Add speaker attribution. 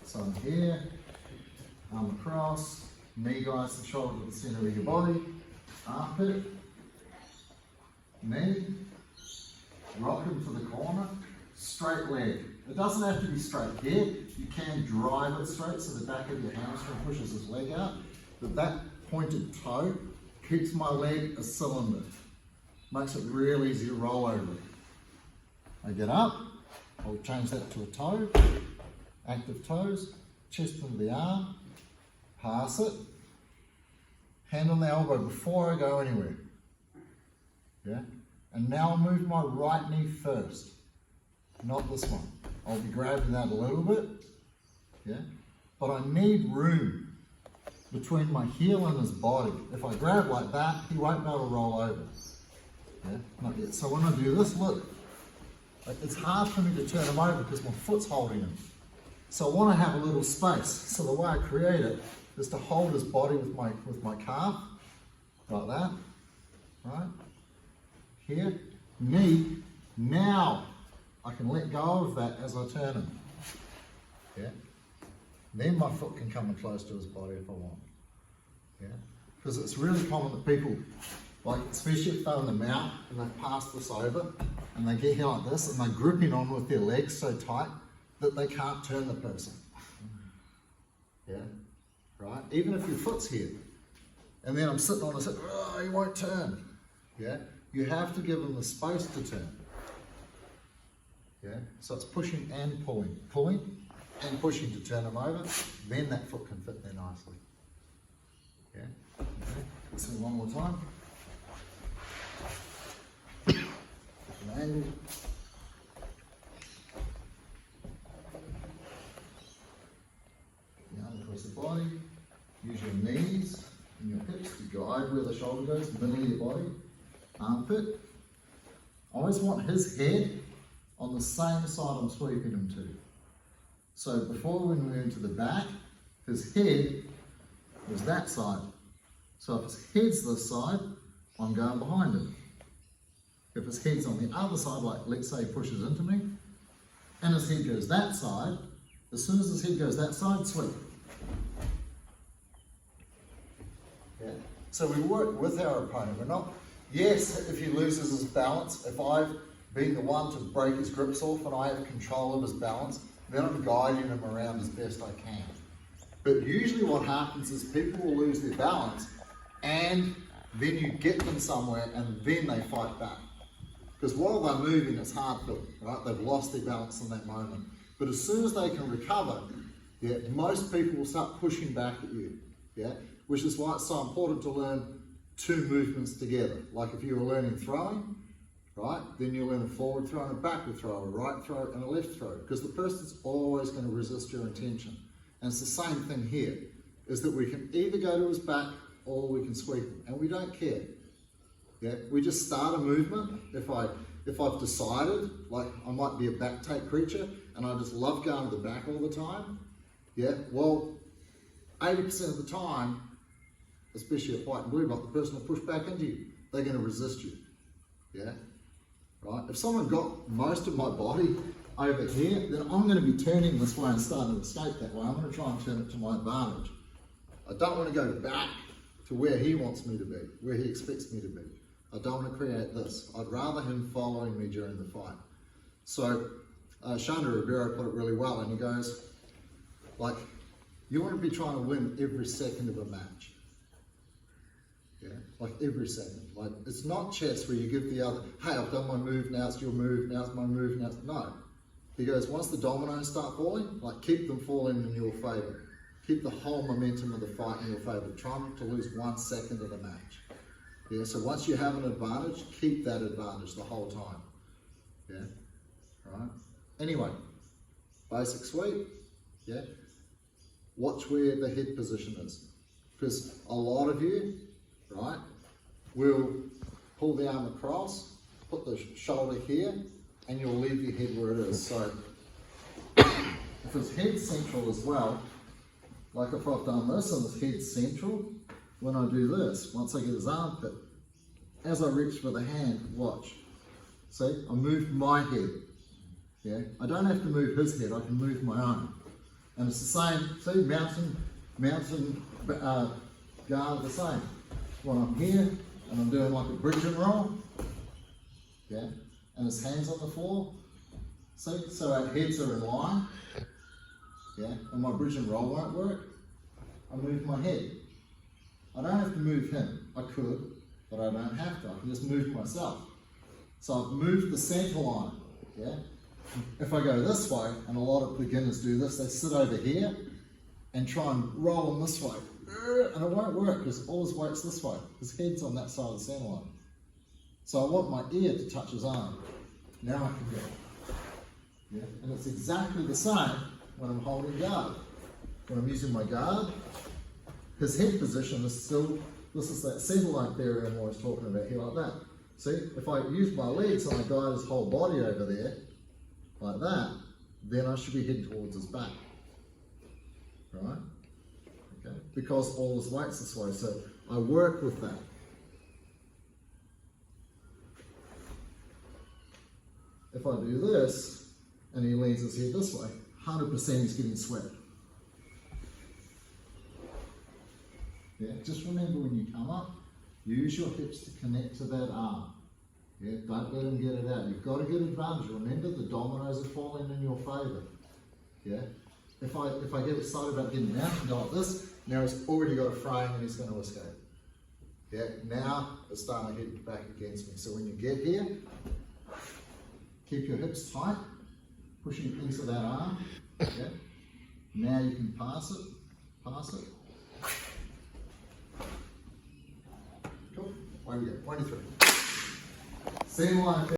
Speaker 1: So I'm here, arm across, knee guides the shoulder to the center of your body, armpit, knee, rock him to the corner, straight leg. It doesn't have to be straight here. You can drive it straight so the back of your hamstring pushes his leg out, but that pointed toe keeps my leg a cylinder. Makes it real easy to roll over. I get up, I'll change that to a toe, active toes, chest into the arm, pass it, hand on the elbow before I go anywhere. Yeah? And now I'll move my right knee first, not this one. I'll be grabbing that a little bit, yeah? But I need room between my heel and his body. If I grab like that, he won't be able to roll over. Yeah? Not yet. So when I do this, look, it's hard for me to turn him over because my foot's holding him. So I want to have a little space. So the way I create it is to hold his body with my calf, like that, right? Here, knee. Now I can let go of that as I turn him. Yeah. Then my foot can come in close to his body if I want. Yeah. Because it's really common that people, like especially if they're in the mount and they pass this over and they get here like this and they're gripping on with their legs so tight that they can't turn the person. Yeah. Right? Even if your foot's here. And then I'm sitting on this, oh, he won't turn. Yeah. You have to give them the space to turn. Yeah. So it's pushing and pulling. Pulling and pushing to turn them over. Then that foot can fit there nicely. Yeah. Okay. Let's do one more time. An angle. The arm across the body. Use your knees and your hips to guide where the shoulder goes, middle of your body. Armpit. I always want his head on the same side I'm sweeping him to. So before when we went to the back, his head was that side. So if his head's this side, I'm going behind him. If his head's on the other side, like let's say he pushes into me, and his head goes that side, as soon as his head goes that side, sweep. Yeah. So we work with our opponent. We're not, yes, if he loses his balance, if I've been the one to break his grips off and I have control of his balance, then I'm guiding him around as best I can. But usually what happens is people will lose their balance and then you get them somewhere and then they fight back. Because while they're moving, it's hard for them, right? They've lost their balance in that moment. But as soon as they can recover, yeah, most people will start pushing back at you, yeah? Which is why it's so important to learn two movements together. Like if you were learning throwing, right? Then you learn a forward throw and a backward throw, a right throw and a left throw, because the person's always going to resist your intention. And it's the same thing here, is that we can either go to his back or we can sweep him, and we don't care. Yeah, we just start a movement. If I've decided, like I might be a back take creature and I just love going to the back all the time, yeah, well, 80% of the time, especially at white and blue belt, the person will push back into you. They're going to resist you. Yeah, right? If someone got most of my body over here, then I'm going to be turning this way and starting to escape that way. I'm going to try and turn it to my advantage. I don't want to go back to where he wants me to be, where he expects me to be. I don't want to create this. I'd rather him following me during the fight. So Shanda Ribeiro put it really well, and he goes, like, you want to be trying to win every second of a match. Yeah, like every second. Like, it's not chess where you give the other, hey, I've done my move, now it's your move, now it's my move, now it's, no. He goes, once the dominoes start falling, like keep them falling in your favour. Keep the whole momentum of the fight in your favour. Try not to lose 1 second of the match. Yeah, so once you have an advantage, keep that advantage the whole time. Yeah, right? Anyway, basic sweep, yeah? Watch where the head position is. Because a lot of you, right, will pull the arm across, put the shoulder here, and you'll leave your head where it is. So if his head's central as well, like if I've done this and his head's central, when I do this, once I get his armpit, as I reach for the hand, watch. See, I move my head. Yeah, I don't have to move his head, I can move my own. And it's the same, see, mountain guard the same. When I'm here, and I'm doing like a bridge and roll, yeah, and his hands on the floor, see, so our heads are in line, yeah, and my bridge and roll won't work, I move my head. I don't have to move him, I could, but I don't have to, I can just move myself. So I've moved the center line, yeah. If I go this way, and a lot of beginners do this, they sit over here and try and roll them this way. And it won't work because all his weight's this way. His head's on that side of the center line. So I want my ear to touch his arm. Now I can go. Yeah? And it's exactly the same when I'm holding guard. When I'm using my guard, his head position is still, this is that center line theory I'm always talking about here, like that. See, if I use my legs and I guide his whole body over there, like that, then I should be heading towards his back. Right? Okay. Because all his weight's this way, so I work with that. If I do this, and he leans his head this way, 100% he's getting swept. Yeah, just remember when you come up, use your hips to connect to that arm. Yeah, don't let him get it out. You've got to get advantage. Remember, the dominoes are falling in your favour. Yeah. If I get excited about getting out and go like this, now he's already got a frame and he's going to escape. Yeah. Now it's starting to hit back against me. So when you get here, keep your hips tight, pushing into that arm. Yeah. Now you can pass it. Pass it. Cool. Away we go. 23. Same line.